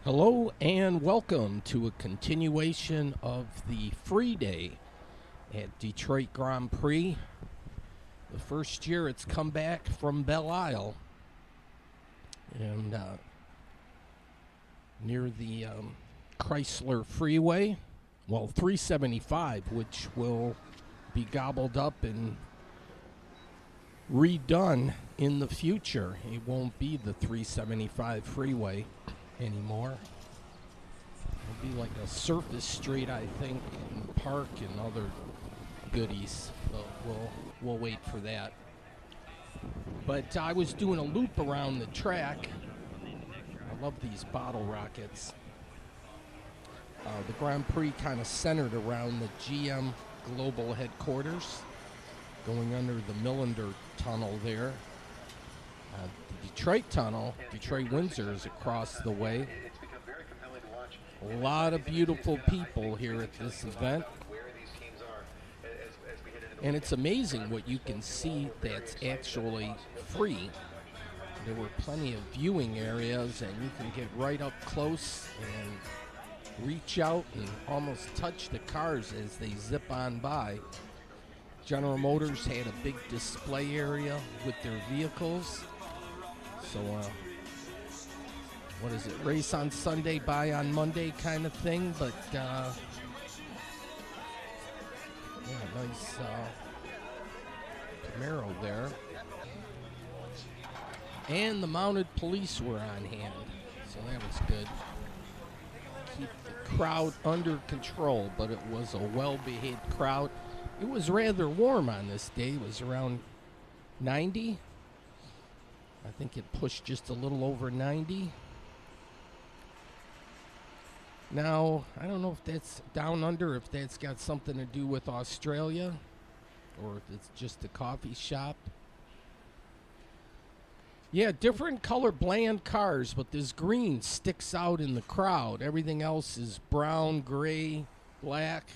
Hello and welcome to a continuation of the free day at Detroit Grand Prix. The first year it's come back from Belle Isle and near the Chrysler Freeway, 375, which will be gobbled up and redone in the future. It won't be the 375 freeway anymore. It'll be like a surface street, I think, and park and other goodies. But we'll wait for that. But I was doing a loop around the track. I love these bottle rockets. The Grand Prix kind of centered around the GM global headquarters, going under the Millender Tunnel there. The Detroit Tunnel, Detroit-Windsor, is across the way. A lot of beautiful people here at this event. And it's amazing what you can see that's actually free. There were plenty of viewing areas, and you can get right up close and reach out and almost touch the cars as they zip on by. General Motors had a big display area with their vehicles. So, what is it? Race on Sunday, buy on Monday kind of thing. But, yeah, nice Camaro there. And the mounted police were on hand. So that was good. Keep the crowd under control, but it was a well-behaved crowd. It was rather warm on this day. It was around 90. I think it pushed just a little over 90. Now, I don't know if that's down under, if that's got something to do with Australia, or if it's just a coffee shop. Yeah, different color bland cars, but this green sticks out in the crowd. Everything else is brown, gray, black.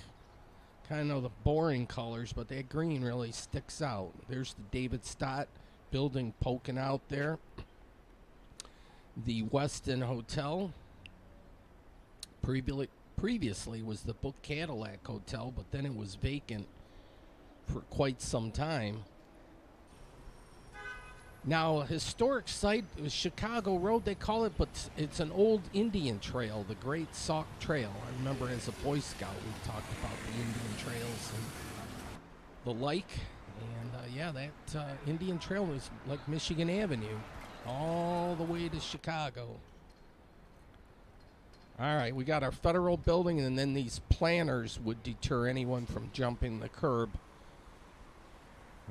Kind of the boring colors, but that green really sticks out. There's the David Stott building poking out there. The Westin Hotel previously was the Book Cadillac Hotel, but then it was vacant for quite some time. Now, a historic site is Chicago Road, they call it, but it's an old Indian trail, the Great Sauk Trail. I remember as a Boy Scout we talked about the Indian trails and the like. And, yeah, that Indian Trail is like Michigan Avenue all the way to Chicago. All right, we got our federal building, and then these planters would deter anyone from jumping the curb.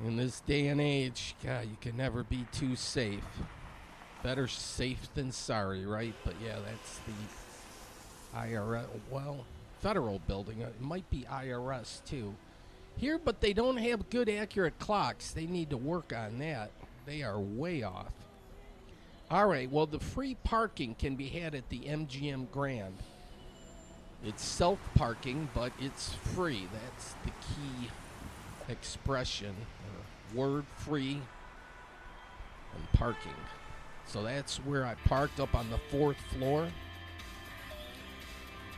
In this day and age, God, you can never be too safe. Better safe than sorry, right? But, yeah, that's the IRS, well, federal building. It might be IRS, too. Here, but they don't have good, accurate clocks. They need to work on that. They are way off. All right, well, the free parking can be had at the MGM Grand. It's self-parking, but it's free. That's the key expression, or word, free, and parking. So that's where I parked, up on the 4th floor.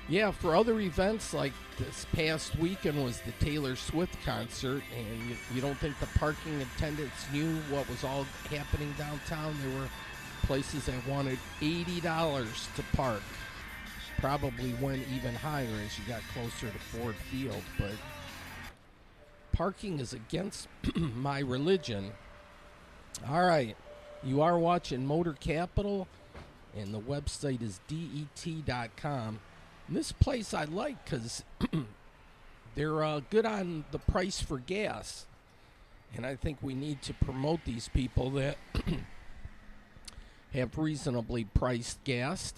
Yeah, for other events, like this past weekend was the Taylor Swift concert, and you don't think the parking attendants knew what was all happening downtown? There were places that wanted $80 to park. Probably went even higher as you got closer to Ford Field, but parking is against my religion. All right, you are watching Motor Capital, and the website is det.com. And this place I like because they're good on the price for gas. And I think we need to promote these people that have reasonably priced gas.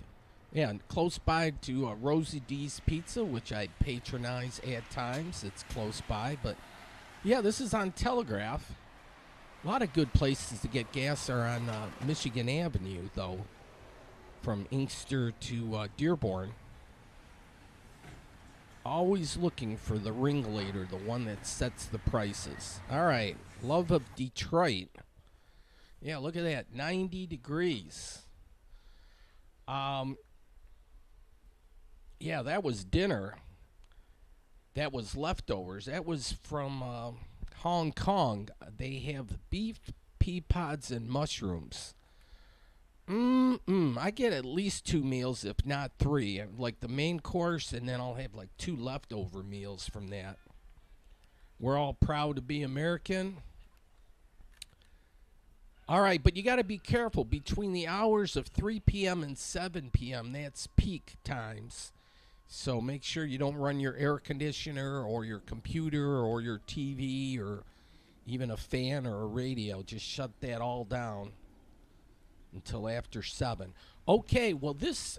Yeah, and close by to Rosie D's Pizza, which I patronize at times. It's close by. But, yeah, this is on Telegraph. A lot of good places to get gas are on Michigan Avenue, though, from Inkster to Dearborn. Always looking for the ringleader, the one that sets the prices. All right, love of Detroit. Yeah, look at that, 90 degrees. Yeah, that was dinner. That was leftovers. That was from Hong Kong. They have beef, pea pods, and mushrooms. I get at least two meals, if not three. Like the main course, and then I'll have like two leftover meals from that. We're all proud to be American. All right, but you got to be careful between the hours of 3 p.m. and 7 p.m. That's peak times. So make sure you don't run your air conditioner or your computer or your TV or even a fan or a radio. Just shut that all down until after 7. Okay, well,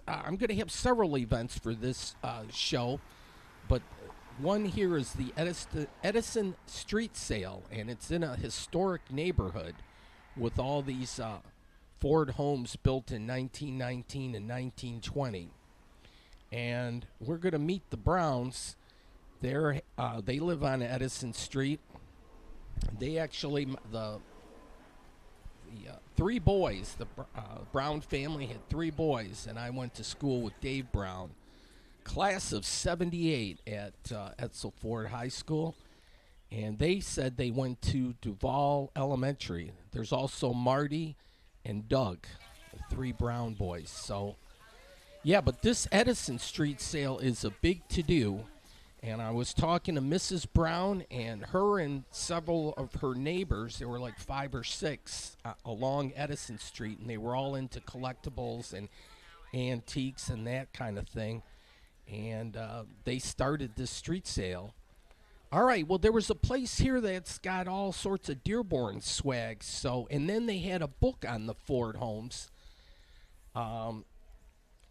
I'm going to have several events for this show, but one here is the Edison Street Sale, and it's in a historic neighborhood with all these Ford homes built in 1919 and 1920. And we're going to meet the Browns. They live on Edison Street. They actually, the three boys, the Brown family had three boys, and I went to school with Dave Brown. Class of 78 at Etzel Ford High School. And they said they went to Duval Elementary. There's also Marty and Doug, the three Brown boys. So, yeah, but this Edison Street sale is a big to-do. And I was talking to Mrs. Brown, and her and several of her neighbors, there were like 5 or 6 along Edison Street, and they were all into collectibles and antiques and that kind of thing. And they started this street sale. All right, well, there was a place here that's got all sorts of Dearborn swag. So, and then they had a book on the Ford homes. And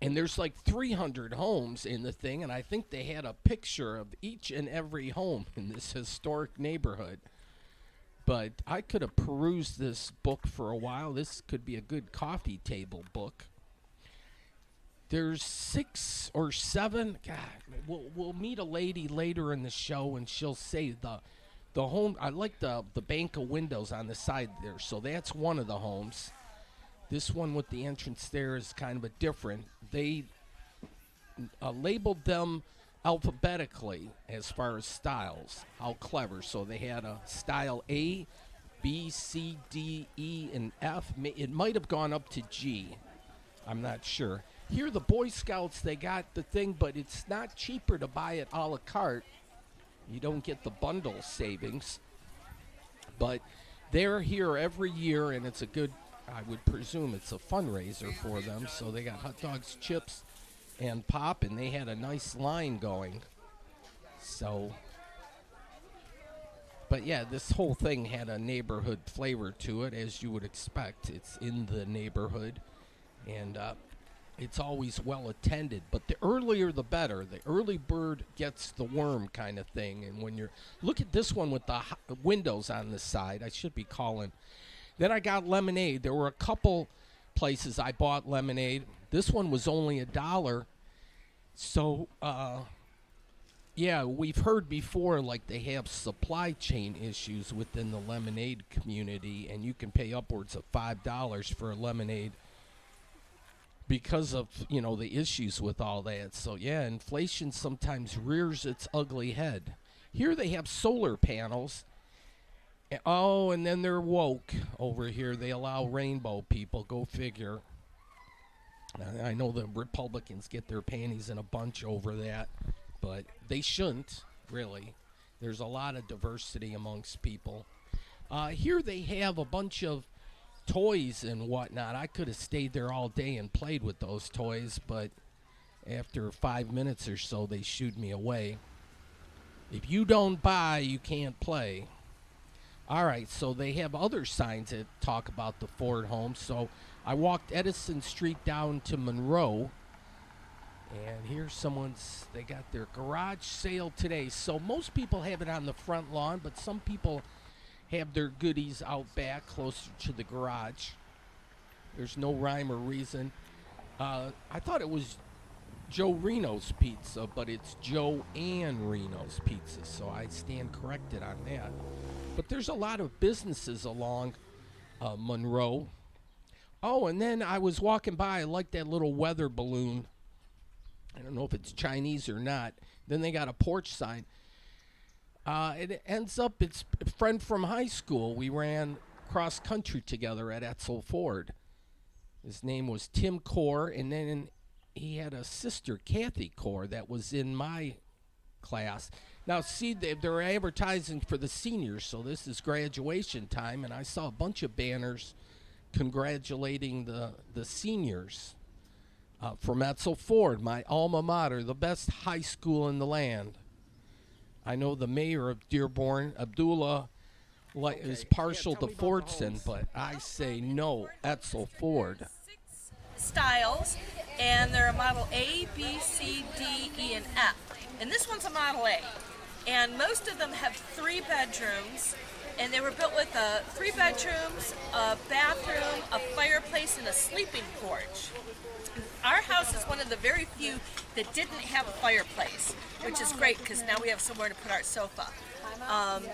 there's like 300 homes in the thing, and I think they had a picture of each and every home in this historic neighborhood. But I could have perused this book for a while. This could be a good coffee table book. There's 6 or 7. God, we'll meet a lady later in the show, and she'll say the home. I like the bank of windows on the side there, so that's one of the homes. This one with the entrance there is kind of a different. They labeled them alphabetically as far as styles. How clever. So they had a style A, B, C, D, E, and F. It might have gone up to G. I'm not sure. Here, the Boy Scouts, they got the thing, but it's not cheaper to buy it a la carte. You don't get the bundle savings. But they're here every year, and it's a good, I would presume it's a fundraiser for them. So they got hot dogs, chips, and pop, and they had a nice line going. So, but yeah, this whole thing had a neighborhood flavor to it, as you would expect. It's in the neighborhood, and it's always well attended. But the earlier the better. The early bird gets the worm kind of thing. And when you're, look at this one with the windows on the side. I should be calling. Then I got lemonade. There were a couple places I bought lemonade. This one was only $1. So, yeah, we've heard before, like, they have supply chain issues within the lemonade community, and you can pay upwards of $5 for a lemonade because of, you know, the issues with all that. So, yeah, inflation sometimes rears its ugly head. Here they have solar panels. Oh, and then they're woke over here. They allow rainbow people. Go figure. I know the Republicans get their panties in a bunch over that, but they shouldn't, really. There's a lot of diversity amongst people. Here they have a bunch of toys and whatnot. I could have stayed there all day and played with those toys, but after 5 minutes or so, they shooed me away. If you don't buy, you can't play. All right, so they have other signs that talk about the Ford home. So I walked Edison Street down to Monroe, and here's they got their garage sale today. So most people have it on the front lawn, but some people have their goodies out back closer to the garage. There's no rhyme or reason. I thought it was Joe Reno's Pizza, but it's Joe and Reno's Pizza, so I stand corrected on that. But there's a lot of businesses along Monroe. Oh, and then I was walking by. I liked that little weather balloon I don't know if it's Chinese or not. Then they got a porch sign. It ends up it's a friend from high school. We ran cross country together at Etzel Ford. His name was Tim Core, and then he had a sister, Kathy Core, that was in my class. Now, see, they're advertising for the seniors, so this is graduation time, and I saw a bunch of banners congratulating the seniors from Etzel Ford, my alma mater, the best high school in the land. I know the mayor of Dearborn, Abdullah, is partial to Fordson, but I say no, Etzel Ford. Styles, and they're a model A, B, C, D, E, and F. And this one's a model A. And most of them have 3 bedrooms, and they were built with 3 bedrooms, a bathroom, a fireplace, and a sleeping porch. Our house is one of the very few that didn't have a fireplace, which is great because now we have somewhere to put our sofa.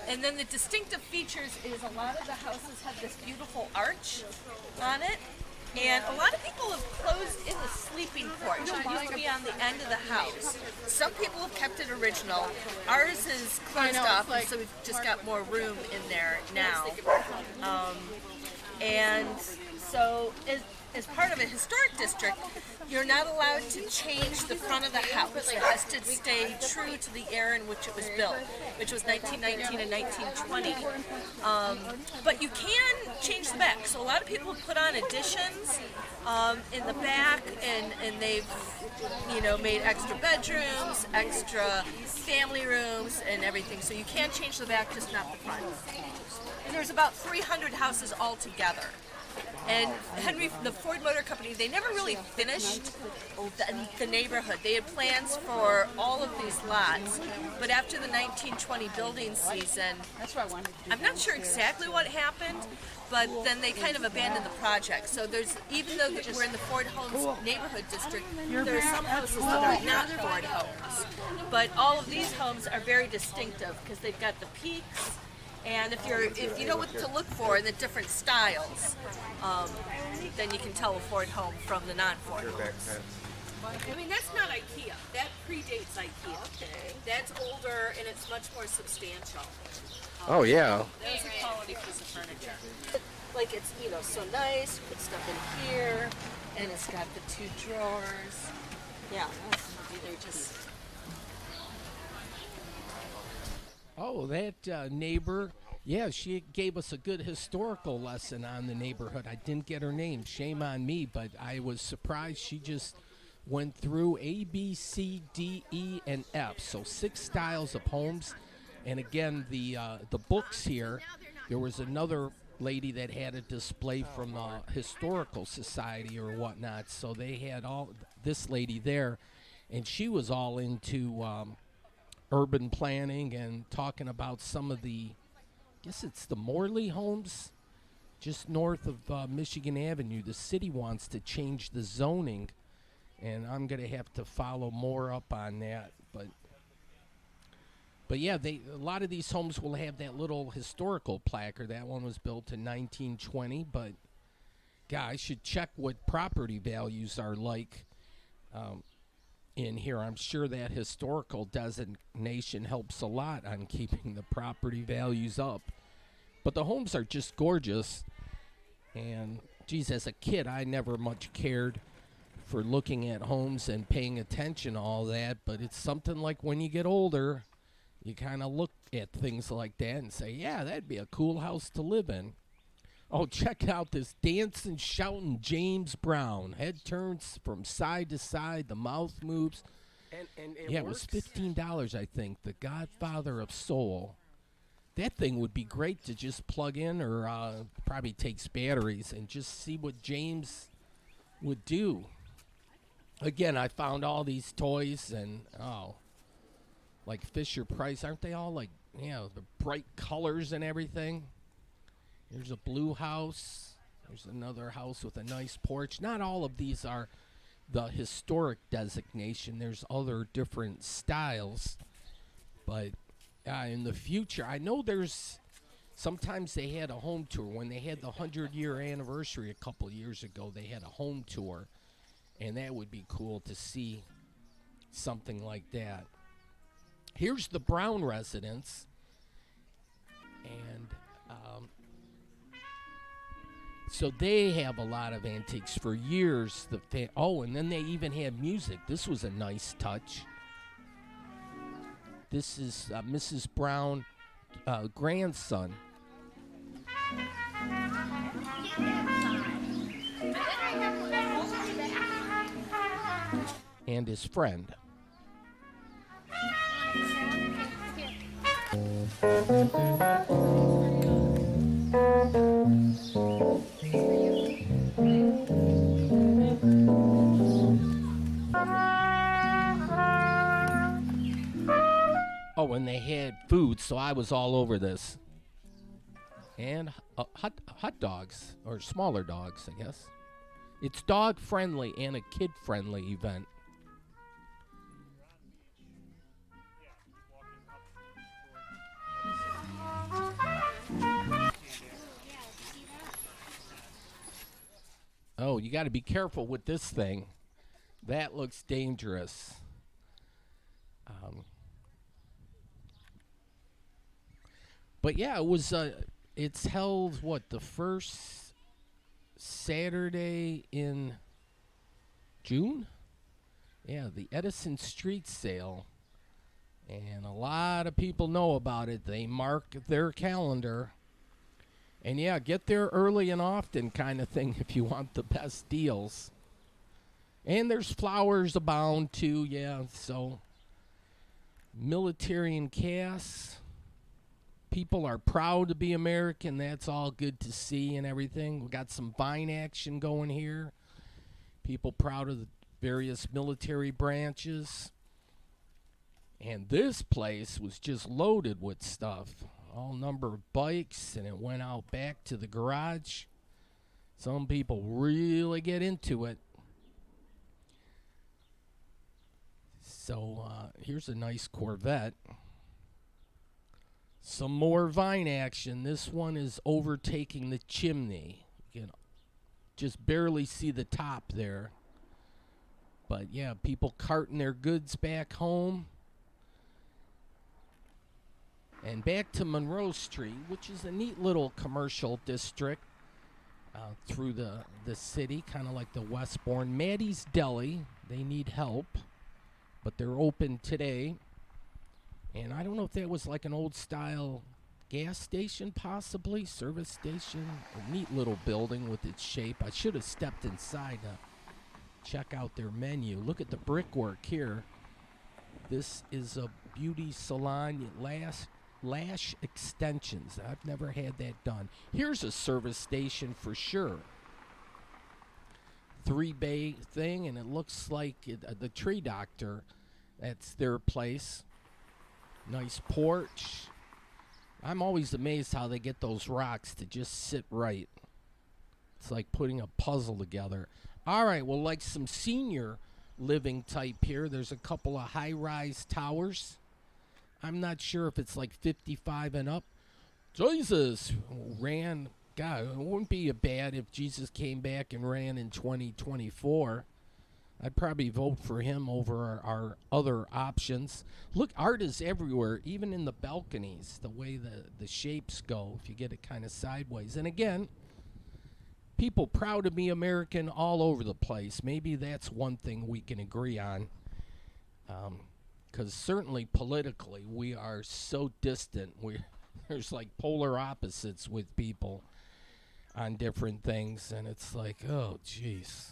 And then the distinctive features is a lot of the houses have this beautiful arch on it. And a lot of people have closed in the sleeping porch. It used to be on the end of the house. Some people have kept it original. Ours is closed off, so we've just got more room in there now. And so as part of a historic district, you're not allowed to change the front of the house. It has to stay true to the era in which it was built, which was 1919 and 1920. But you can change the back. So a lot of people put on additions in the back, and they've made extra bedrooms, extra family rooms, and everything. So you can change the back, just not the front. And there's about 300 houses altogether. And the Ford Motor Company, they never really finished the neighborhood. They had plans for all of these lots, but after the 1920 building season, I'm not sure exactly what happened, but then they kind of abandoned the project. So even though we're in the Ford Homes neighborhood district, there are some houses that are not Ford homes. But all of these homes are very distinctive because they've got the peaks. And if you know what to look for in the different styles, then you can tell a Ford home from the non-Ford homes. I mean, that's not IKEA. That predates IKEA. Okay. That's older and it's much more substantial. Oh, yeah. That's a quality piece of furniture. Like, it's, so nice. Put stuff in here, and it's got the 2 drawers. Yeah, they're just... Oh, that neighbor, yeah, she gave us a good historical lesson on the neighborhood. I didn't get her name. Shame on me, but I was surprised. She just went through A, B, C, D, E, and F. So 6 styles of homes. And again, the books here, there was another lady that had a display from the Historical Society or whatnot. So they had this lady there, and she was all into urban planning and talking about some of I guess it's the Morley homes just north of Michigan Avenue. The city wants to change the zoning, and I'm going to have to follow more up on that. But yeah, a lot of these homes will have that little historical placard. That one was built in 1920, but yeah, I should check what property values are like in here. I'm sure that historical designation helps a lot on keeping the property values up. But the homes are just gorgeous. And, geez, as a kid, I never much cared for looking at homes and paying attention to all that. But it's something like when you get older, you kind of look at things like that and say, yeah, that'd be a cool house to live in. Oh, check out this dancing, shouting James Brown. Head turns from side to side. The mouth moves. And it was $15, I think. The Godfather of Soul. That thing would be great to just plug in, or probably takes batteries, and just see what James would do. Again, I found all these toys, and like Fisher Price. Aren't they all like, the bright colors and everything? There's a blue house. There's another house with a nice porch. Not all of these are the historic designation. There's other different styles. But in the future, I know sometimes they had a home tour. When they had the 100-year anniversary a couple of years ago, they had a home tour. And that would be cool to see something like that. Here's the Brown residence, and so they have a lot of antiques for years. And then they even had music. This was a nice touch. This is Mrs. Brown, grandson. And his friend. Oh, and they had food, so I was all over this. And hot dogs, or smaller dogs, I guess. It's dog friendly and a kid friendly event. Oh, you got to be careful with this thing. That looks dangerous. But yeah, it was. It's held the first Saturday in June? Yeah, the Edison street sale. And a lot of people know about it. They mark their calendar. And yeah, get there early and often kind of thing if you want the best deals. And there's flowers abound too, yeah. So military and casts. People are proud to be American. That's all good to see and everything. We got some vine action going here. People proud of the various military branches. And this place was just loaded with stuff. All number of bikes, and it went out back to the garage. Some people really get into it. So here's a nice Corvette. Some more vine action. This one is overtaking the chimney. You can just barely see the top there. But yeah, people carting their goods back home. And back to Monroe Street, which is a neat little commercial district through the city, kind of like the Westbourne. Maddie's Deli, they need help, but they're open today. And I don't know if that was like an old-style gas station, possibly, service station. A neat little building with its shape. I should have stepped inside to check out their menu. Look at the brickwork here. This is a beauty salon. Lash extensions. I've never had that done. Here's a service station for sure. 3-bay thing, and it looks like the Tree Doctor. That's their place. Nice porch. I'm always amazed how they get those rocks to just sit right. It's like putting a puzzle together. All right, well, like some senior living type here, there's a couple of high-rise towers. I'm not sure if it's like 55 and up. Jesus ran. God, it wouldn't be bad if Jesus came back and ran in 2024. I'd probably vote for him over our other options. Look, art is everywhere, even in the balconies, the way the shapes go, if you get it kind of sideways. And again, people proud to be American all over the place. Maybe that's one thing we can agree on. Because certainly politically, we are so distant. There's like polar opposites with people on different things. And it's like, oh, jeez.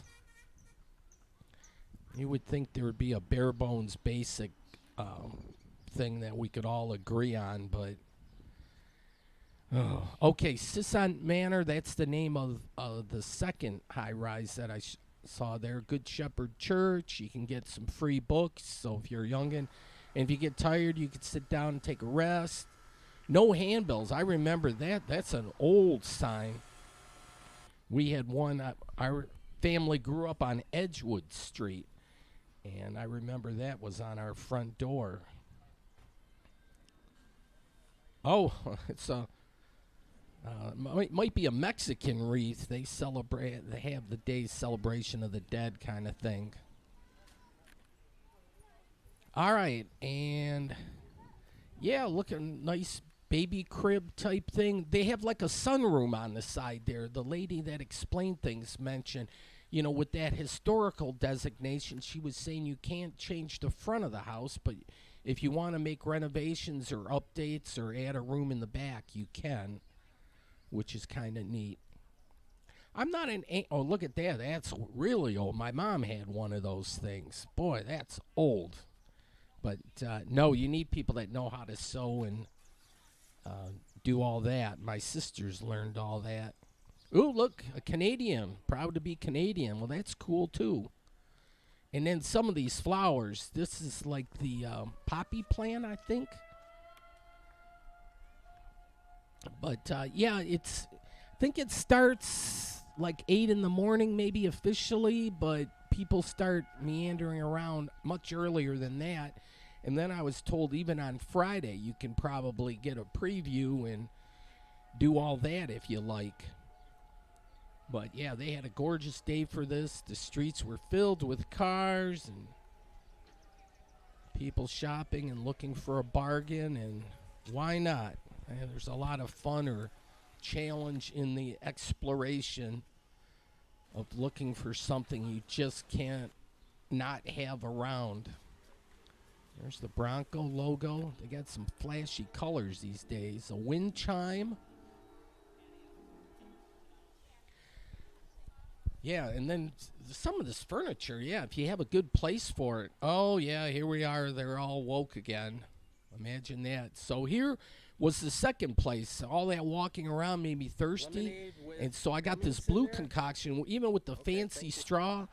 You would think there would be a bare bones basic thing that we could all agree on, but okay, Sisson Manor, that's the name of the second high rise that I saw there. Good Shepherd Church. You can get some free books, so if you're youngin', and if you get tired, you can sit down and take a rest. No handbills. I remember that. That's an old sign. We had one. Our family grew up on Edgewood Street. And I remember that was on our front door. Oh, it's a might be a Mexican wreath. They have the day's celebration of the dead kind of thing. All right, and yeah, looking nice baby crib type thing. They have like a sunroom on the side there. The lady that explained things mentioned, with that historical designation, she was saying you can't change the front of the house, but if you want to make renovations or updates or add a room in the back, you can, which is kind of neat. I'm not an. Oh, look at that. That's really old. My mom had one of those things. Boy, that's old. But no, you need people that know how to sew and do all that. My sisters learned all that. Ooh, look, a Canadian. Proud to be Canadian. Well, that's cool, too. And then some of these flowers. This is like the poppy plant, I think. But, yeah, I think it starts like 8 in the morning, maybe officially, but people start meandering around much earlier than that. And then I was told even on Friday you can probably get a preview and do all that if you like. But yeah, they had a gorgeous day for this. The streets were filled with cars and people shopping and looking for a bargain, and why not? There's a lot of fun or challenge in the exploration of looking for something you just can't not have around. There's the Bronco logo. They got some flashy colors these days. A wind chime. Yeah, and then some of this furniture, yeah, if you have a good place for it. Oh, yeah, here we are. They're all woke again. Imagine that. So here was the second place. All that walking around made me thirsty. And so I got this blue concoction, even with the fancy straw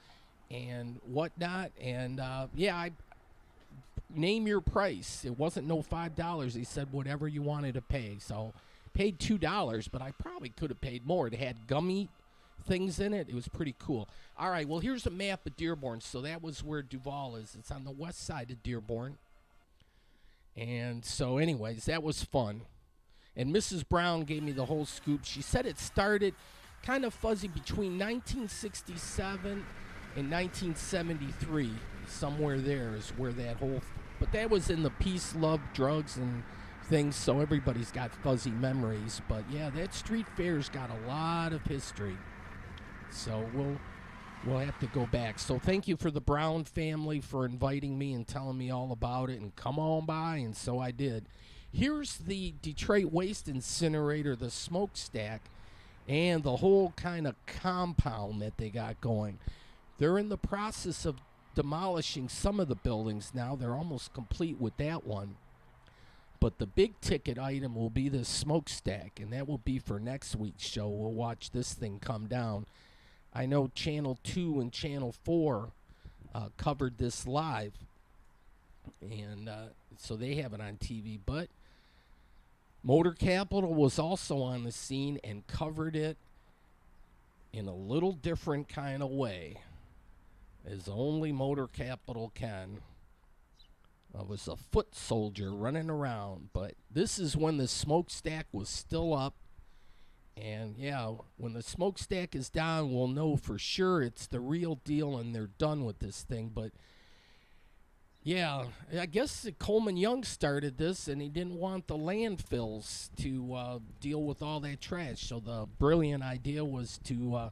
and whatnot. And, yeah, I name your price. It wasn't no $5. He said whatever you wanted to pay. So paid $2, but I probably could have paid more. It had gummy things in it. It was pretty cool. All right, well, here's a map of Dearborn. So that was where Duval is. It's on the west side of Dearborn. And so anyways, that was fun. And Mrs. Brown gave me the whole scoop. She said it started kind of fuzzy between 1967 and 1973. Somewhere there is where that whole... But that was in the peace, love, drugs, and things, so everybody's got fuzzy memories. But yeah, that street fair's got a lot of history. So we'll have to go back. So thank you for the Brown family for inviting me and telling me all about it. And come on by, and so I did. Here's the Detroit Waste Incinerator, the smokestack, and the whole kind of compound that they got going. They're in the process of demolishing some of the buildings now. They're almost complete with that one. But the big ticket item will be the smokestack, and that will be for next week's show. We'll watch this thing come down. I know Channel 2 and Channel 4 covered this live, and so they have it on TV. But Motor Capital was also on the scene and covered it in a little different kind of way, as only Motor Capital can. I was a foot soldier running around, but this is when the smokestack was still up. And yeah, when the smokestack is down, we'll know for sure it's the real deal and they're done with this thing. But yeah, I guess Coleman Young started this, and he didn't want the landfills to deal with all that trash. So the brilliant idea was to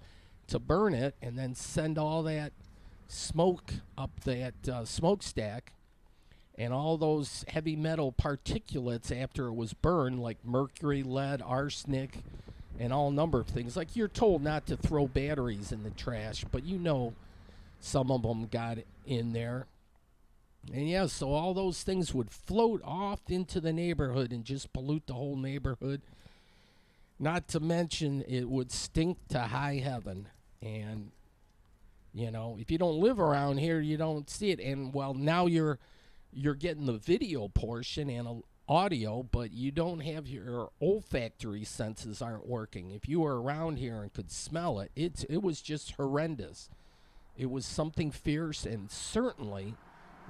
burn it and then send all that smoke up that smokestack, and all those heavy metal particulates after it was burned, like mercury, lead, arsenic, and all number of things. Like, you're told not to throw batteries in the trash, but some of them got in there. And yeah, so all those things would float off into the neighborhood and just pollute the whole neighborhood. Not to mention, it would stink to high heaven. And, if you don't live around here, you don't see it. And, well, now you're getting the video portion and audio, but you don't have your olfactory senses aren't working. If you were around here and could smell it, it was just horrendous. It was something fierce, and certainly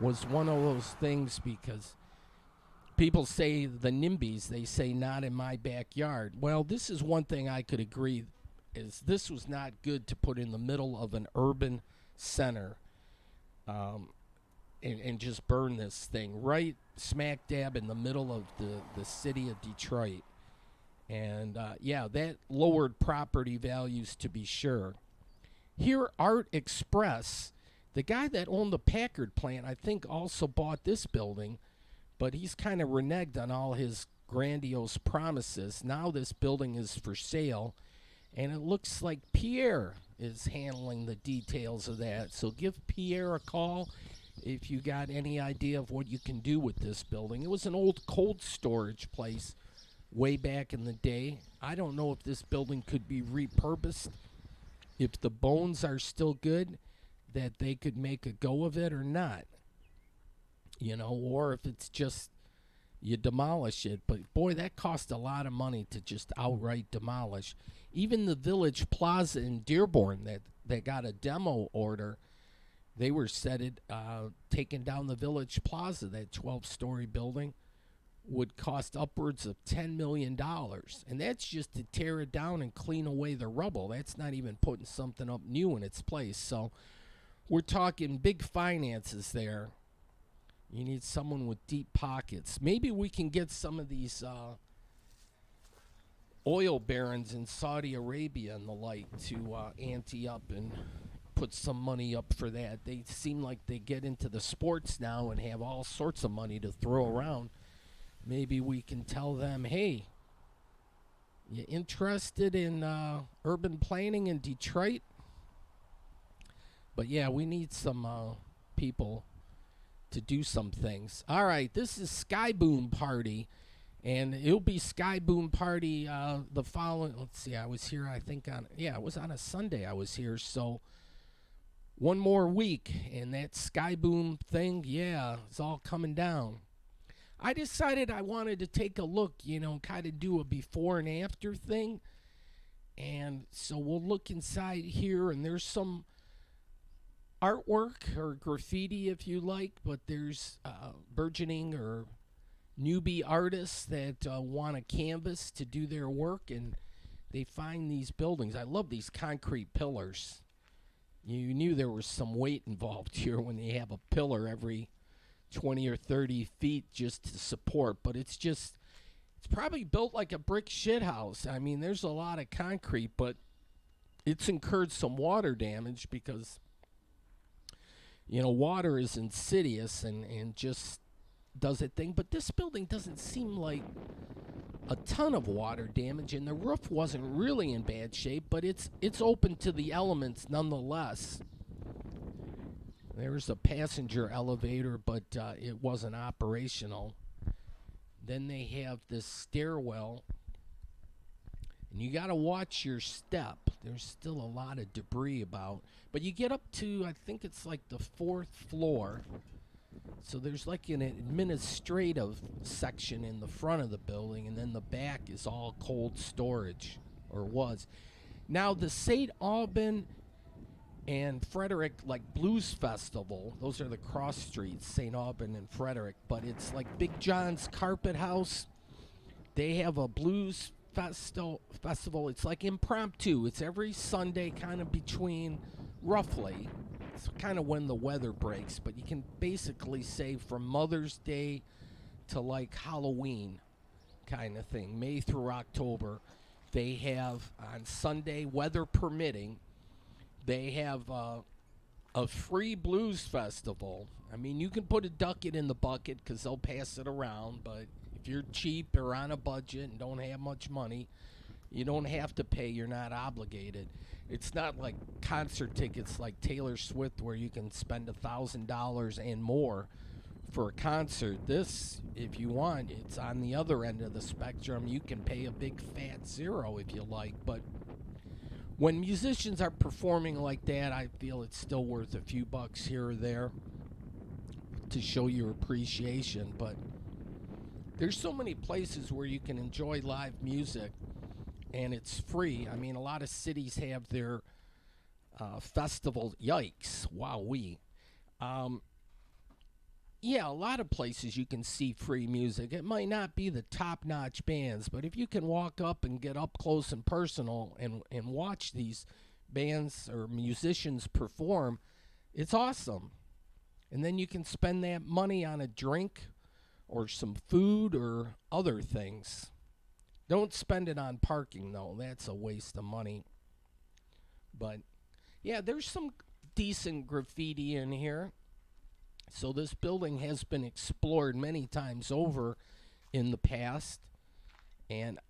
was one of those things, because people say the NIMBYs, they say not in my backyard. Well, this is one thing I could agree, is this was not good to put in the middle of an urban center. and just burn this thing right smack dab in the middle of the city of Detroit. And yeah, that lowered property values to be sure. Here, Art Express, the guy that owned the Packard plant, I think also bought this building, but he's kind of reneged on all his grandiose promises. Now this building is for sale, and it looks like Pierre is handling the details of that. So give Pierre a call if you got any idea of what you can do with this building. It was an old cold storage place way back in the day. I don't know if this building could be repurposed, if the bones are still good, that they could make a go of it or not. You know, or if it's just you demolish it. But boy, that cost a lot of money to just outright demolish. Even the Village Plaza in Dearborn that got a demo order, they were taking down the Village Plaza, that 12-story building, would cost upwards of $10 million. And that's just to tear it down and clean away the rubble. That's not even putting something up new in its place. So we're talking big finances there. You need someone with deep pockets. Maybe we can get some of these oil barons in Saudi Arabia and the like to ante up and put some money up for that. They seem like they get into the sports now and have all sorts of money to throw around. Maybe we can tell them, hey, you interested in urban planning in Detroit? But yeah, we need some people to do some things. All right, this is Sky Boom Party, and it'll be Sky Boom Party the following. Let's see, I was here, I think it was on a Sunday I was here, so one more week, and that Sky Boom thing, yeah, it's all coming down. I decided I wanted to take a look, kind of do a before and after thing, and so we'll look inside here, and there's some artwork or graffiti if you like, but there's burgeoning or newbie artists that want a canvas to do their work, and they find these buildings. I love these concrete pillars. You knew there was some weight involved here when they have a pillar every 20 or 30 feet just to support, but it's probably built like a brick shithouse. I mean, there's a lot of concrete, but it's incurred some water damage because water is insidious and just does its thing. But this building doesn't seem like a ton of water damage, and the roof wasn't really in bad shape, but it's open to the elements nonetheless. There's a passenger elevator, but it wasn't operational. Then they have this stairwell, and you got to watch your step. There's still a lot of debris about. But you get up to, I think it's like the 4th floor. So there's like an administrative section in the front of the building, and then the back is all cold storage, or was. Now, the St. Alban and Frederick, like Blues Festival, those are the cross streets, St. Alban and Frederick, but it's like Big John's Carpet House. They have a blues festival. It's like impromptu. It's every Sunday, kind of between, roughly, it's kind of when the weather breaks, but you can basically say from Mother's Day to like Halloween kind of thing, May through October. They have, on Sunday, weather permitting, they have a free blues festival. I mean, you can put a ducat in the bucket because they'll pass it around, but if you're cheap or on a budget and don't have much money, you don't have to pay. You're not obligated. It's not like concert tickets like Taylor Swift where you can spend $1,000 and more for a concert. This, if you want, it's on the other end of the spectrum. You can pay a big fat zero if you like, but when musicians are performing like that, I feel it's still worth a few bucks here or there to show your appreciation. But there's so many places where you can enjoy live music, and it's free. I mean, a lot of cities have their festival. Yikes. Wowee. Yeah, a lot of places you can see free music. It might not be the top-notch bands, but if you can walk up and get up close and personal and watch these bands or musicians perform, it's awesome. And then you can spend that money on a drink or some food or other things. Don't spend it on parking, though. That's a waste of money. But yeah, there's some decent graffiti in here. So this building has been explored many times over in the past. And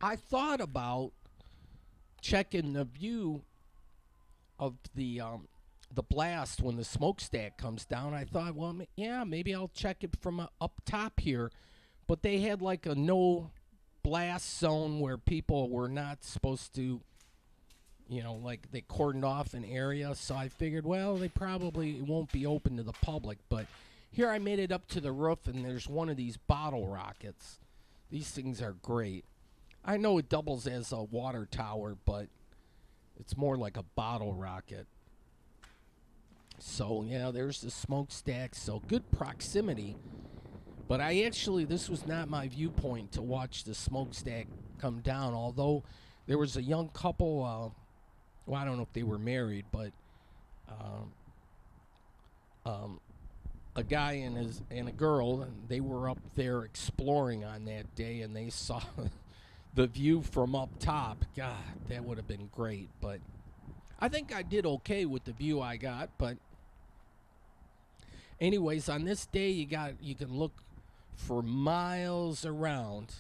I thought about checking the view of the blast when the smokestack comes down. I thought, well, yeah, maybe I'll check it from up top here. But they had like a no blast zone where people were not supposed to, like they cordoned off an area. So I figured, well, they probably won't be open to the public. But here I made it up to the roof, and there's one of these bottle rockets. These things are great. I know it doubles as a water tower, but it's more like a bottle rocket. So, yeah, there's the smokestack. So, good proximity. But this was not my viewpoint to watch the smokestack come down. Although there was a young couple, I don't know if they were married, but a guy and a girl, and they were up there exploring on that day, and they saw the view from up top. God, that would have been great. But I think I did okay with the view I got. But anyways, on this day, you can look for miles around.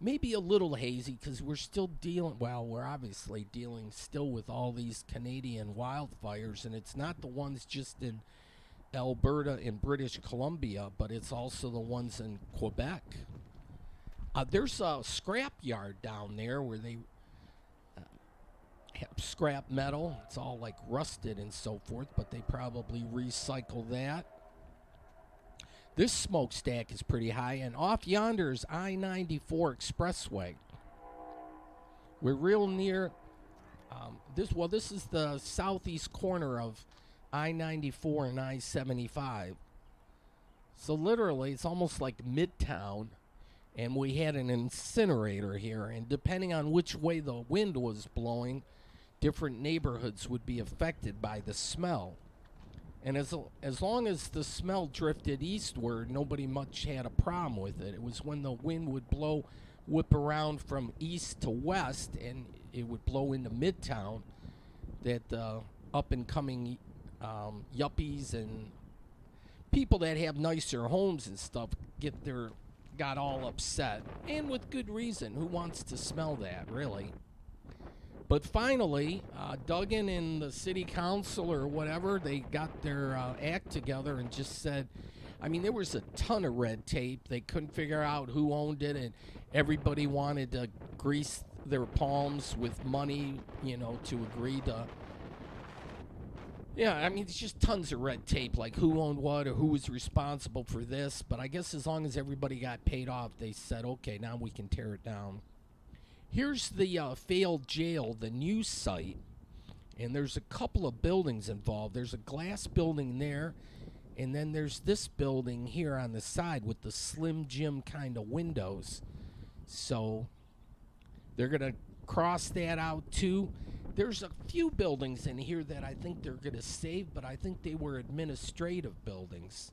Maybe a little hazy because we're still we're obviously dealing still with all these Canadian wildfires, and it's not the ones just in Alberta and British Columbia, but it's also the ones in Quebec. There's a scrap yard down there where they have scrap metal. It's all like rusted and so forth, but they probably recycle that. This smokestack is pretty high, and off yonder is I-94 Expressway. We're real near this is the southeast corner of I-94 and I-75. So literally, it's almost like Midtown, and we had an incinerator here, and depending on which way the wind was blowing, different neighborhoods would be affected by the smell. And as long as the smell drifted eastward, nobody much had a problem with it. It was when the wind would whip around from east to west, and it would blow into Midtown, that up-and-coming yuppies and people that have nicer homes and stuff got all upset, and with good reason. Who wants to smell that, really? But finally, Duggan and the city council or whatever, they got their act together and just said, there was a ton of red tape. They couldn't figure out who owned it, and everybody wanted to grease their palms with money, to agree to. Yeah, it's just tons of red tape, like who owned what or who was responsible for this. But I guess as long as everybody got paid off, they said, okay, now we can tear it down. Here's the failed jail, the new site, and there's a couple of buildings involved. There's a glass building there, and then there's this building here on the side with the Slim Jim kind of windows. So they're going to cross that out too. There's a few buildings in here that I think they're going to save, but I think they were administrative buildings.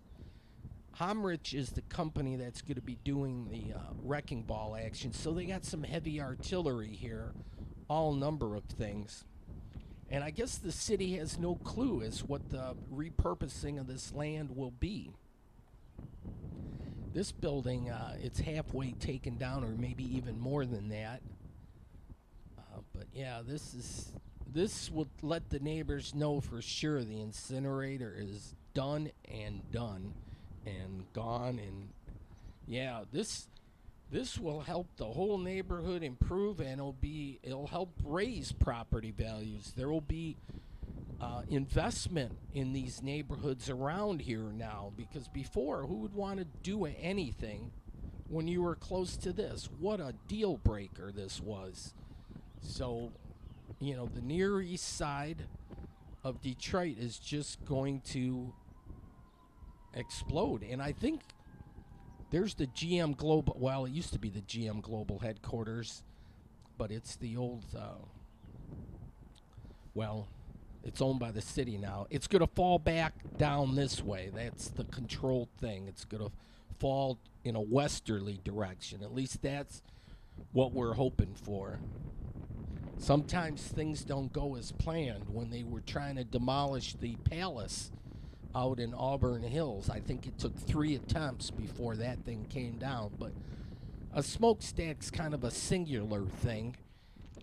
Homrich is the company that's going to be doing the wrecking ball action. So they got some heavy artillery here, all number of things. And I guess the city has no clue as what the repurposing of this land will be. This building, it's halfway taken down, or maybe even more than that. But yeah, this will let the neighbors know for sure the incinerator is done and gone, and yeah, this will help the whole neighborhood improve, and it'll help raise property values. There will be investment in these neighborhoods around here now, because before, who would want to do anything when you were close to this? What a deal breaker this was. So, the Near East Side of Detroit is just going to explode. And I think there's the GM Global, well, it used to be the GM Global headquarters, but it's the old, It's owned by the city now. It's going to fall back down this way. That's the controlled thing. It's going to fall in a westerly direction. At least that's what we're hoping for. Sometimes things don't go as planned. When they were trying to demolish the palace out in Auburn Hills, I think it took 3 attempts before that thing came down. But a smokestack's kind of a singular thing,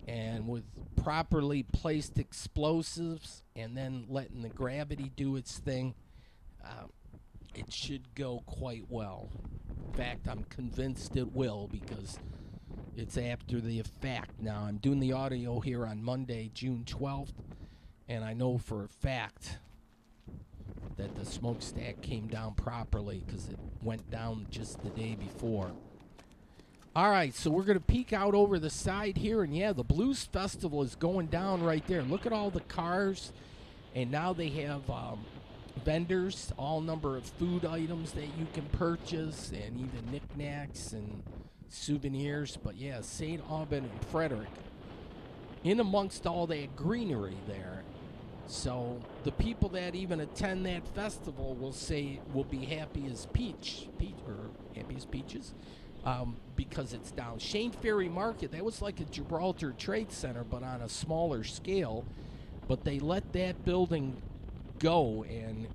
and with properly placed explosives and then letting the gravity do its thing, it should go quite well. In fact, I'm convinced it will, because it's after the fact. Now, I'm doing the audio here on Monday, June 12th, and I know for a fact that the smokestack came down properly, because it went down just the day before. All right, so we're going to peek out over the side here, and yeah, the Blues Festival is going down right there. Look at all the cars, and now they have vendors, all number of food items that you can purchase, and even knickknacks and souvenirs. But yeah, St. Aubin and Frederick, in amongst all that greenery there. So the people that even attend that festival will be happy as peaches, because it's down. Shane Ferry Market, that was like a Gibraltar Trade Center, but on a smaller scale. But they let that building go, and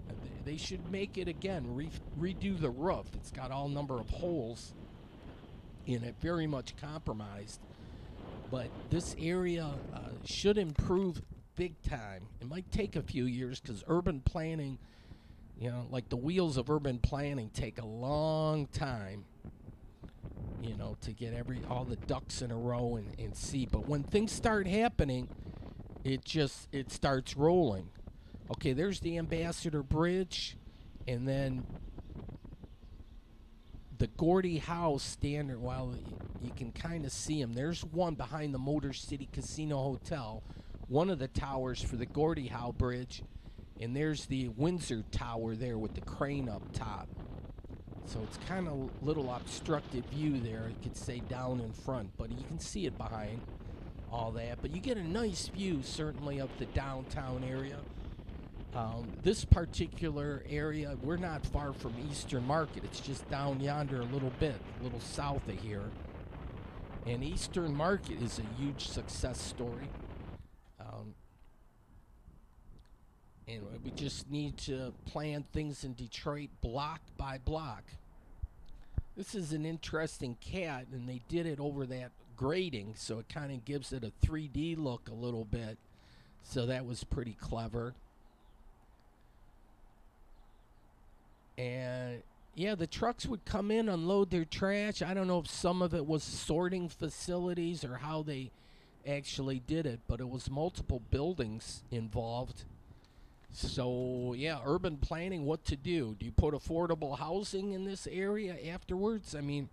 they should make it again, redo the roof. It's got all number of holes in it, very much compromised. But this area should improve big time. It might take a few years, because urban planning, like the wheels of urban planning take a long time, to get all the ducks in a row and see. But when things start happening, it starts rolling. Okay, there's the Ambassador Bridge, and then the Gordie Howe standard. Well, you can kind of see them. There's one behind the Motor City Casino Hotel, one of the towers for the Gordie Howe Bridge, and there's the Windsor Tower there with the crane up top. So it's kind of a little obstructed view there. You could say down in front, but you can see it behind all that. But you get a nice view, certainly, of the downtown area. This particular area, we're not far from Eastern Market. It's just down yonder a little bit, a little south of here. And Eastern Market is a huge success story. And we just need to plan things in Detroit block by block. This is an interesting cat, and they did it over that grating, so it kind of gives it a 3D look a little bit. So that was pretty clever. And yeah, the trucks would come in, unload their trash. I don't know if some of it was sorting facilities or how they actually did it, but it was multiple buildings involved. So yeah, urban planning, what to do? Do you put affordable housing in this area afterwards? I mean,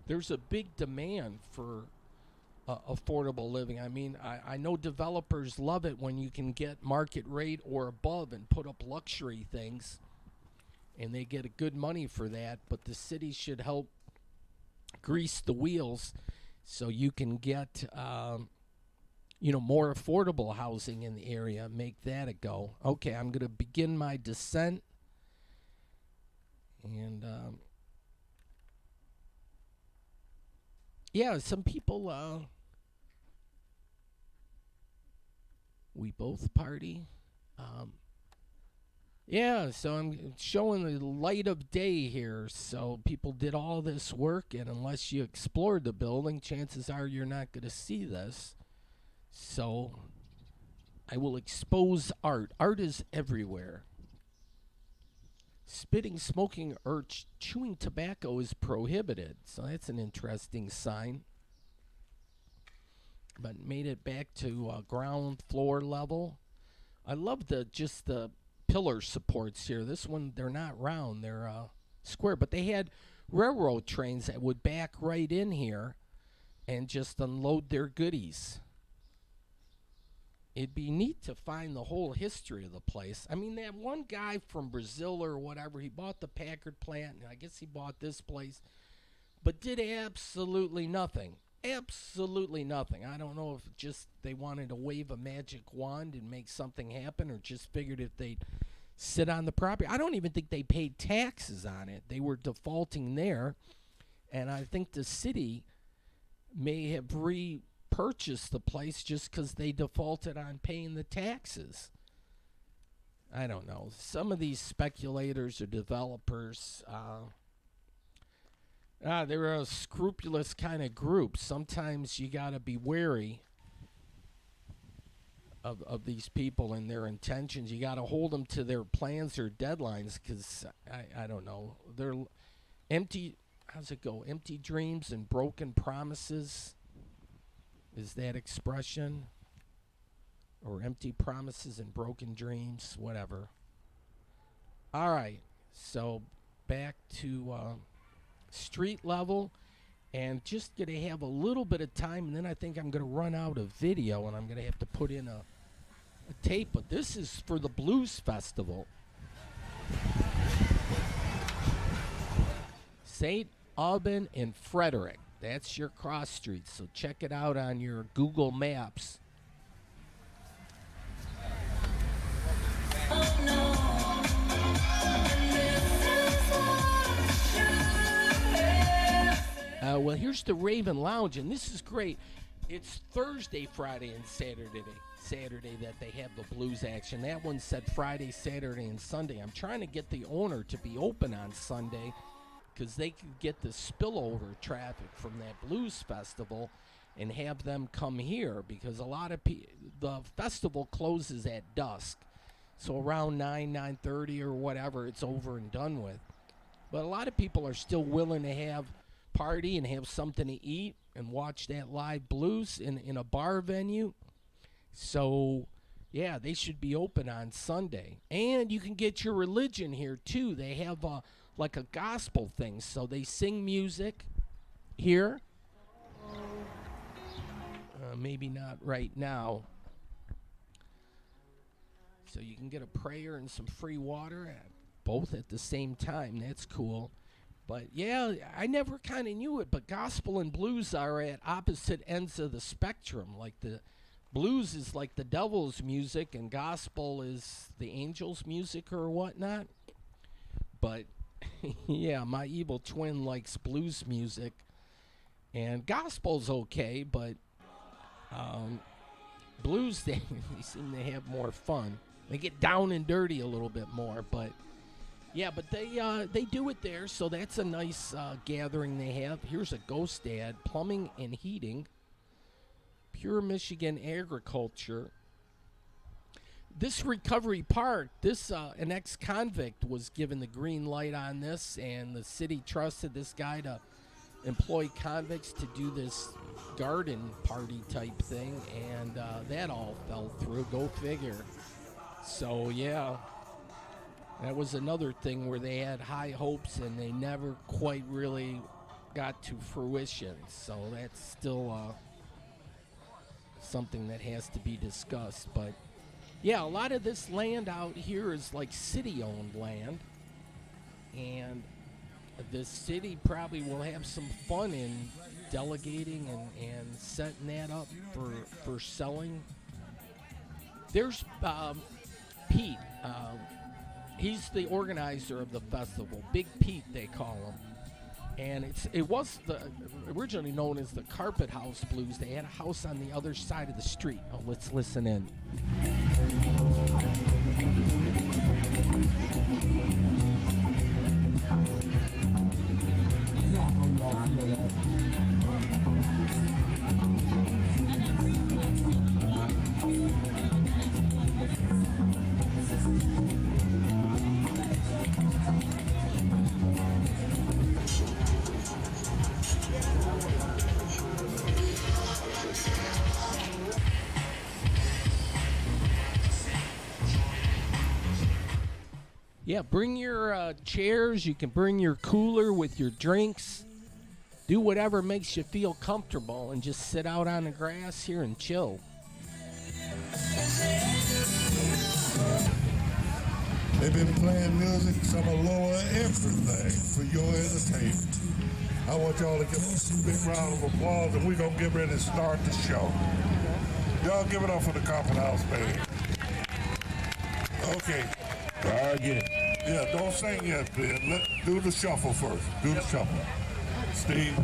there's a big demand for affordable living. I mean, I know developers love it when you can get market rate or above and put up luxury things, and they get a good money for that. But the city should help grease the wheels so you can get more affordable housing in the area. Make that a go. Okay, I'm going to begin my descent. And, yeah, some people, we both party. Yeah, so I'm showing the light of day here. So people did all this work, and unless you explored the building, chances are you're not going to see this. So I will expose art. Art is everywhere. Spitting, smoking, or chewing tobacco is prohibited. So that's an interesting sign. But made it back to ground floor level. I love the pillar supports here. This one, they're not round. They're square. But they had railroad trains that would back right in here and just unload their goodies. It'd be neat to find the whole history of the place. I mean, that one guy from Brazil or whatever, he bought the Packard plant, and I guess he bought this place, but did absolutely nothing. Absolutely nothing. I don't know if just they wanted to wave a magic wand and make something happen, or just figured if they'd sit on the property. I don't even think they paid taxes on it. They were defaulting there, and I think the city may have repurchased the place just because they defaulted on paying the taxes. I don't know. Some of these speculators or developers, they're a scrupulous kind of group. Sometimes you got to be wary of these people and their intentions. You got to hold them to their plans or deadlines because, I don't know. They're empty, how's it go? Empty dreams and broken promises. Is that expression? Or empty promises and broken dreams, whatever. All right, so back to street level, and just going to have a little bit of time, and then I think I'm going to run out of video, and I'm going to have to put in a tape, but this is for the Blues Festival. St. Aubin and Frederick, that's your cross street, so check it out on your Google Maps. Well, here's the Raven Lounge, and this is great. It's Thursday, Friday, and Saturday that they have the blues action. That one said Friday, Saturday, and Sunday. I'm trying to get the owner to be open on Sunday because they could get the spillover traffic from that blues festival and have them come here, because a lot of the festival closes at dusk. So around 9:30 or whatever, it's over and done with. But a lot of people are still willing to have party and have something to eat and watch that live blues in a bar venue. So, yeah, they should be open on Sunday. And you can get your religion here, too. They have like a gospel thing. So they sing music here. Maybe not right now. So you can get a prayer and some free water, both at the same time. That's cool. But, yeah, I never kind of knew it, but gospel and blues are at opposite ends of the spectrum. Like the blues is like the devil's music, and gospel is the angel's music or whatnot. But, yeah, my evil twin likes blues music. And gospel's okay, but blues, they seem to have more fun. They get down and dirty a little bit more, but... yeah, but they do it there, so that's a nice gathering they have. Here's a ghost ad, plumbing and heating, Pure Michigan Agriculture. This recovery park, an ex-convict was given the green light on this, and the city trusted this guy to employ convicts to do this garden party type thing, and that all fell through. Go figure. So, yeah. That was another thing where they had high hopes and they never quite really got to fruition. So that's still something that has to be discussed. But, yeah, a lot of this land out here is like city-owned land. And the city probably will have some fun in delegating and setting that up for selling. There's Pete. He's the organizer of the festival, Big Pete they call him, and it was originally known as the Carpet House Blues. They had a house on the other side of the street. Oh, let's listen in. Yeah, bring your chairs. You can bring your cooler with your drinks. Do whatever makes you feel comfortable and just sit out on the grass here and chill. They've been playing music, some of lower everything for your entertainment. I want y'all to give us a big round of applause, and we're going to get ready to start the show. Y'all give it up for the Coffin House Band. Okay. Target. Yeah, don't sing yet, Ben. Do the shuffle first. Do the shuffle. Steve.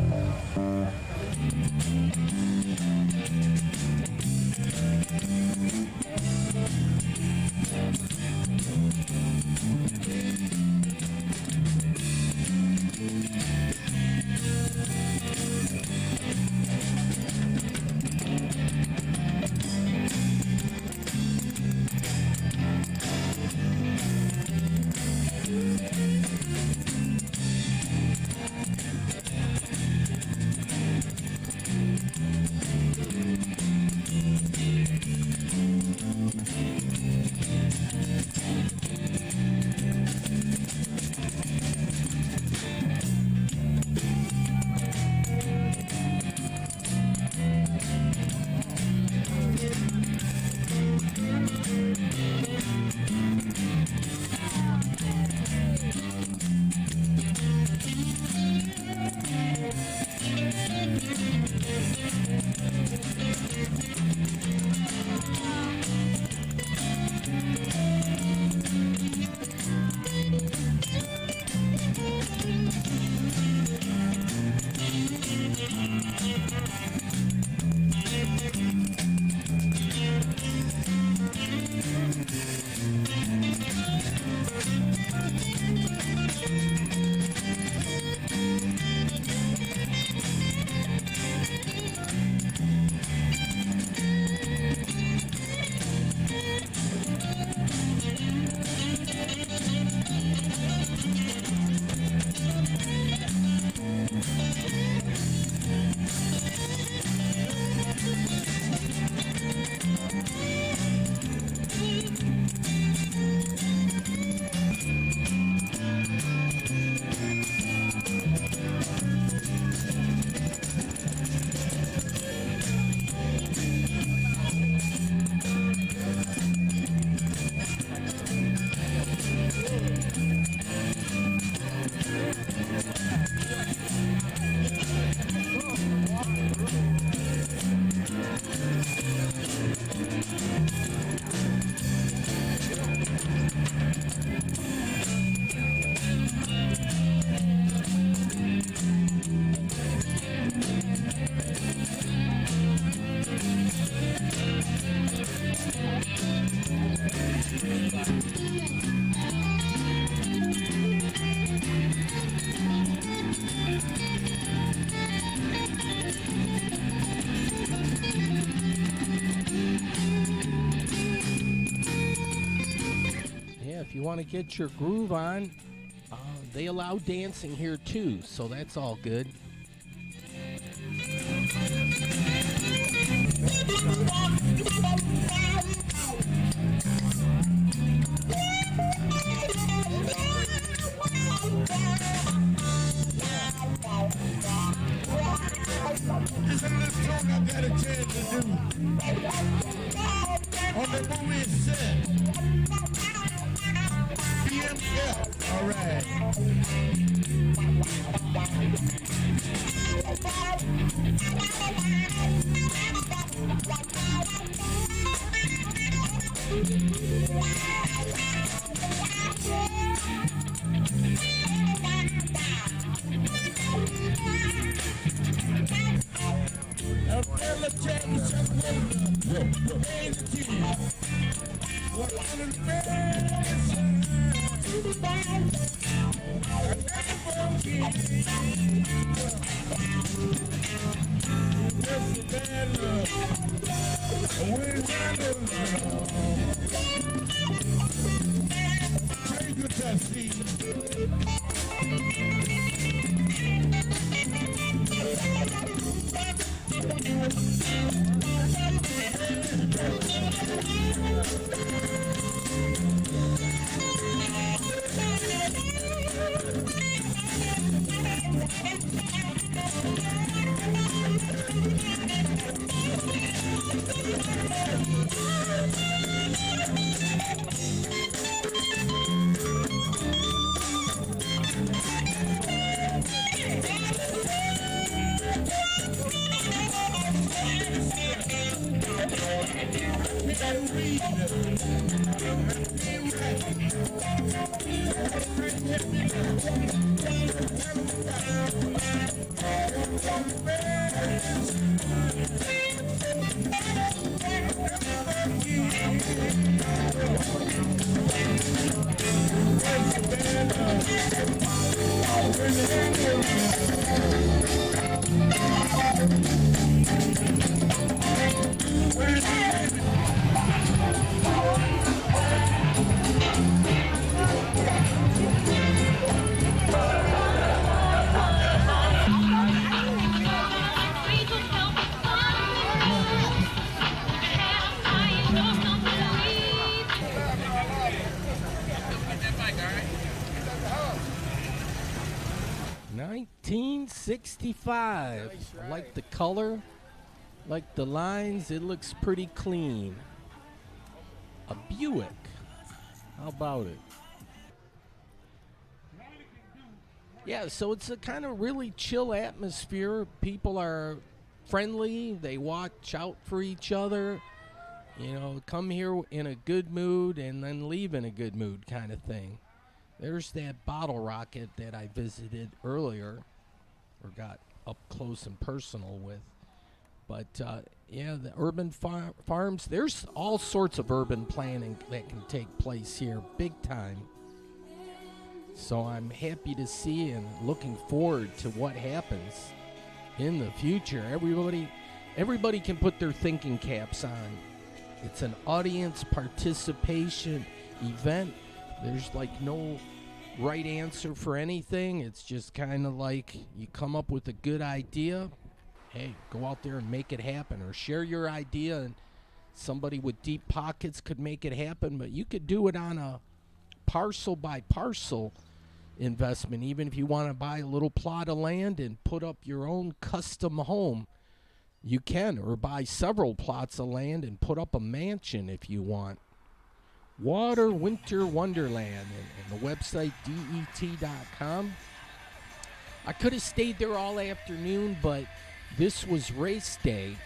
If you want to get your groove on, they allow dancing here too, so that's all good. This is the song I got a chance to do on the movie set. BMF. All right. $1965. I like the color, like the lines. It looks pretty clean. A Buick. How about it? Yeah, so it's a kind of really chill atmosphere. People are friendly. They watch out for each other. You know, come here in a good mood and then leave in a good mood kind of thing. There's that bottle rocket that I visited earlier, or got up close and personal with. But, yeah, the urban farms, there's all sorts of urban planning that can take place here, big time. So I'm happy to see and looking forward to what happens in the future. Everybody can put their thinking caps on. It's an audience participation event. There's like no right answer for anything. It's just kind of like you come up with a good idea. Hey, go out there and make it happen, or share your idea, and somebody with deep pockets could make it happen. But you could do it on a parcel by parcel investment, even if you want to buy a little plot of land and put up your own custom home. You can, or buy several plots of land and put up a mansion if you want. Water Winter Wonderland, and the website det.com. I could have stayed there all afternoon, but this was race day.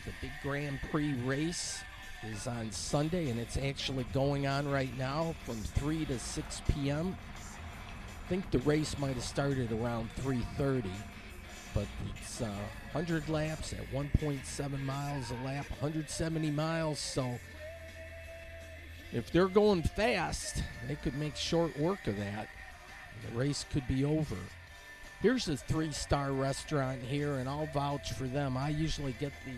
The big Grand Prix race is on Sunday, and it's actually going on right now from 3 to 6 p.m. I think the race might have started around 3:30, but it's 100 laps at 1.7 miles a lap, 170 miles, so if they're going fast, they could make short work of that. The race could be over. Here's a 3-star restaurant here, and I'll vouch for them. I usually get the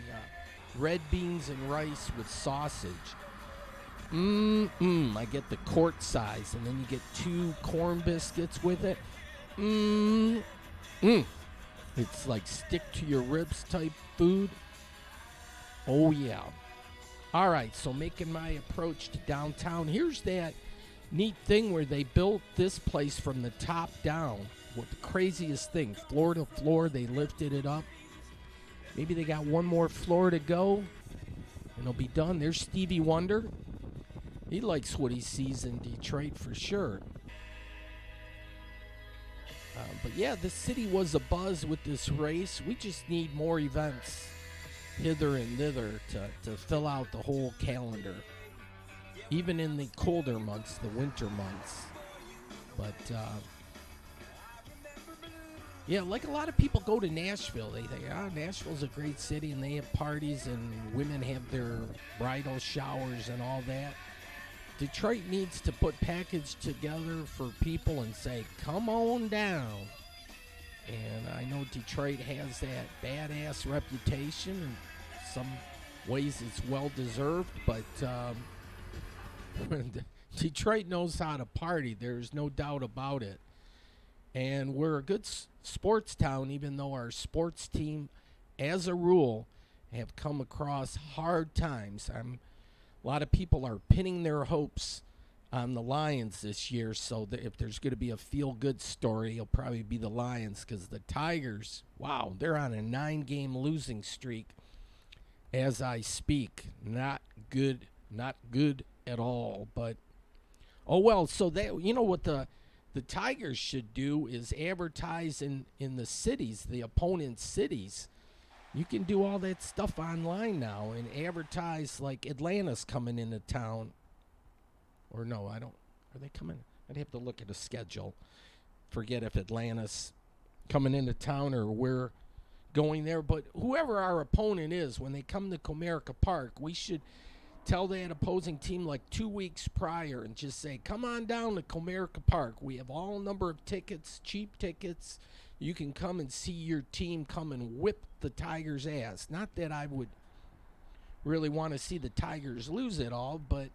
red beans and rice with sausage. I get the quart size, and then you get 2 corn biscuits with it. It's like stick to your ribs type food. Oh yeah. All right, so making my approach to downtown. Here's that neat thing where they built this place from the top down. What the craziest thing, floor to floor, they lifted it up. Maybe they got one more floor to go, and it'll be done. There's Stevie Wonder. He likes what he sees in Detroit for sure. But yeah, the city was abuzz with this race. We just need more events hither and thither to fill out the whole calendar, even in the colder months, the winter months. But yeah, like a lot of people go to Nashville. They think, Nashville's a great city, and they have parties, and women have their bridal showers and all that. Detroit needs to put package together for people and say, come on down. And I know Detroit has that badass reputation. In some ways it's well-deserved, but Detroit knows how to party. There's no doubt about it. And we're a good sports town, even though our sports team, as a rule, have come across hard times. A lot of people are pinning their hopes on the Lions this year, so that if there's going to be a feel-good story, it'll probably be the Lions, because the Tigers, wow, they're on a 9-game losing streak as I speak. Not good at all. But oh well. So that, you know what the Tigers should do is advertise in the cities, the opponent's cities. You can do all that stuff online now and advertise, like Atlanta's coming into town. Or no, I don't. Are they coming? I'd have to look at a schedule. Forget if Atlanta's coming into town or we're going there. But whoever our opponent is, when they come to Comerica Park, we should tell that opposing team like 2 weeks prior and just say, come on down to Comerica Park. We have all number of tickets, cheap tickets. You can come and see your team come and whip the Tigers' ass. Not that I would really want to see the Tigers lose it all, but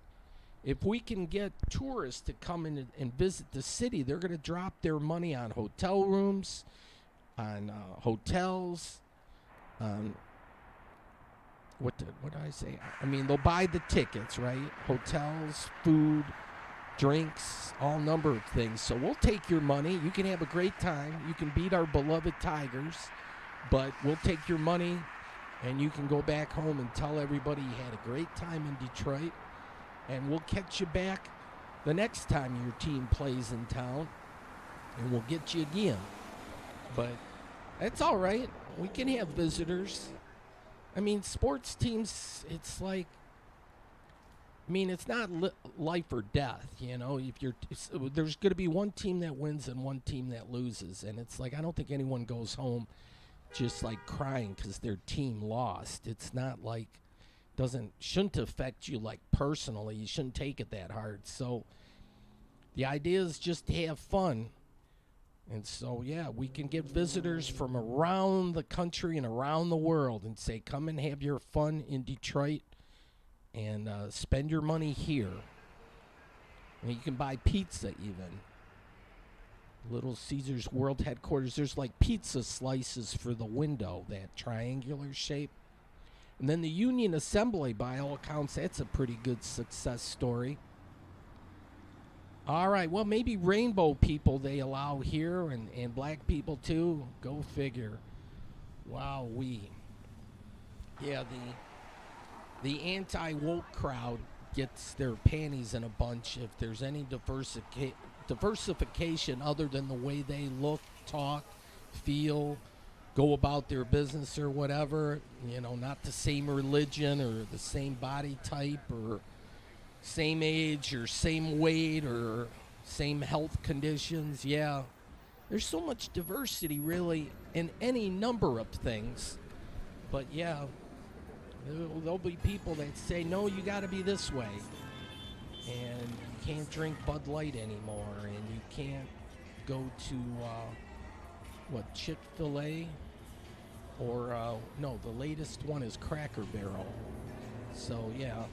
if we can get tourists to come in and visit the city, they're going to drop their money on hotel rooms, on hotels, what did I say? I mean, they'll buy the tickets, right? Hotels, food, drinks, all number of things. So we'll take your money. You can have a great time. You can beat our beloved Tigers, but we'll take your money, and you can go back home and tell everybody you had a great time in Detroit, and we'll catch you back the next time your team plays in town, and we'll get you again. But that's all right. We can have visitors. I mean, sports teams, it's like, I mean, it's not life or death, you know. There's going to be one team that wins and one team that loses, and it's like I don't think anyone goes home just like crying because their team lost. It's not like shouldn't affect you like personally. You shouldn't take it that hard. So the idea is just to have fun. And so, yeah, we can get visitors from around the country and around the world and say, come and have your fun in Detroit and spend your money here. And you can buy pizza even. Little Caesars World Headquarters, there's like pizza slices for the window, that triangular shape. And then the Union Assembly, by all accounts, that's a pretty good success story. All right, well, maybe rainbow people they allow here and black people too. Go figure. Wow, yeah, the anti-woke crowd gets their panties in a bunch if there's any diversification other than the way they look, talk, feel, go about their business or whatever. You know, not the same religion or the same body type or same age or same weight or same health conditions. Yeah, there's so much diversity really in any number of things. But yeah, there'll be people that say, no, you got to be this way. And you can't drink Bud Light anymore. And you can't go to, Chick-fil-A? Or, no, the latest one is Cracker Barrel. So, yeah.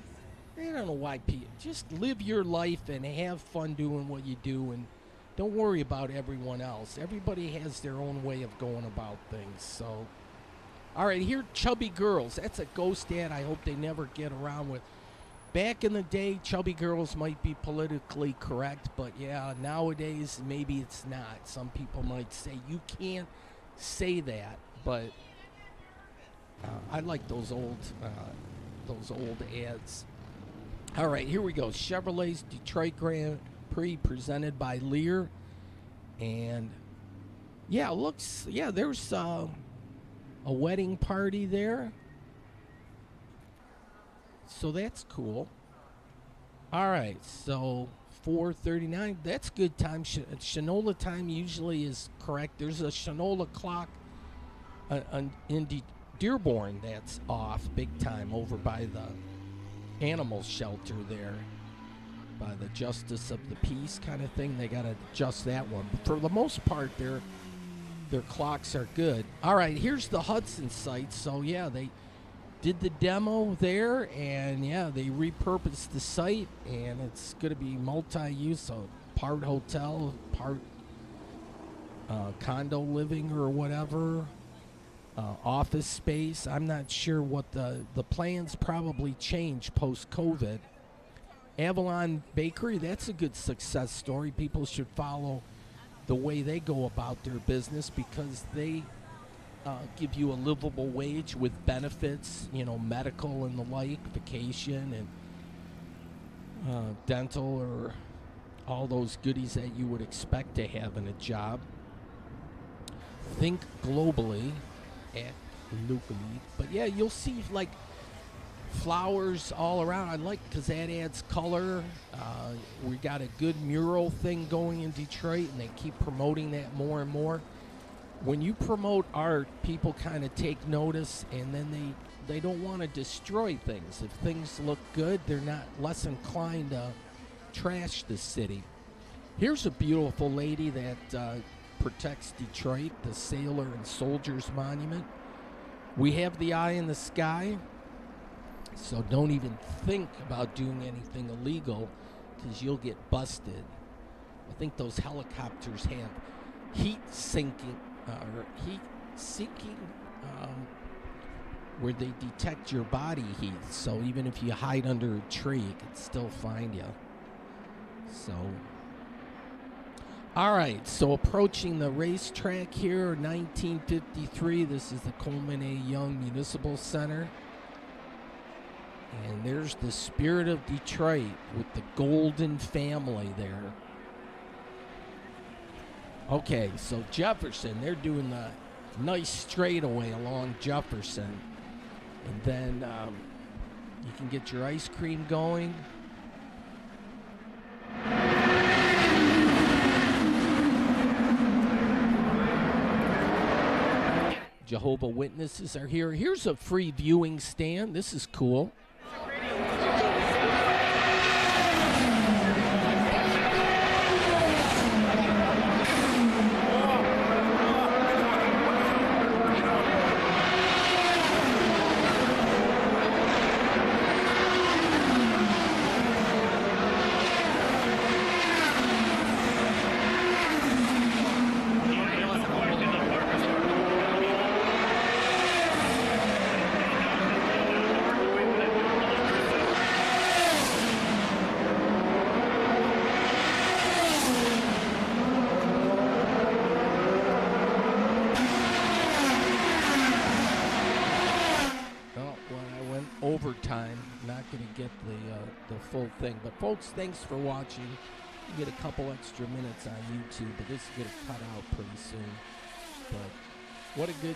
I don't know why people just live your life and have fun doing what you do and don't worry about everyone else. Everybody has their own way of going about things. So, all right, here, chubby girls. That's a ghost ad I hope they never get around with. Back in the day, chubby girls might be politically correct, but yeah, nowadays maybe it's not. Some people might say you can't say that, but I like those old ads. All right, here we go. Chevrolet's Detroit Grand Prix presented by Lear. And, yeah, there's a wedding party there. So that's cool. All right, so 4:39. That's good time. Shinola time usually is correct. There's a Shinola clock in Dearborn that's off big time over by the animal shelter there, by the Justice of the Peace kind of thing. They got to adjust that one. But for the most part, their clocks are good. All right, here's the Hudson site. So, yeah, they did the demo there, and, yeah, they repurposed the site, and it's going to be multi-use, so part hotel, part condo living or whatever. Office space. I'm not sure what the plans probably change post-COVID. Avalon Bakery, that's a good success story. People should follow the way they go about their business because they give you a livable wage with benefits, medical and the like, vacation and dental or all those goodies that you would expect to have in a job. Think globally. Locally. But yeah, you'll see like flowers all around. I like because that adds color. We got a good mural thing going in Detroit, and they keep promoting that more and more. When you promote art, people kind of take notice, and then they don't want to destroy things. If things look good, they're not less inclined to trash the city. Here's a beautiful lady that protects Detroit, the Sailor and Soldiers Monument. We have the eye in the sky, so don't even think about doing anything illegal because you'll get busted. I think those helicopters have heat seeking, where they detect your body heat. So even if you hide under a tree, it can still find you. So, all right. So approaching the racetrack here, 1953. This is the Coleman A. Young Municipal Center. And there's the spirit of Detroit with the Golden family there. Okay, so Jefferson, they're doing the nice straightaway along Jefferson. And then you can get your ice cream going. Jehovah's Witnesses are here. Here's a free viewing stand. This is cool. Overtime, not going to get the full thing. But folks, thanks for watching. You get a couple extra minutes on YouTube, but this is going to cut out pretty soon. But what a good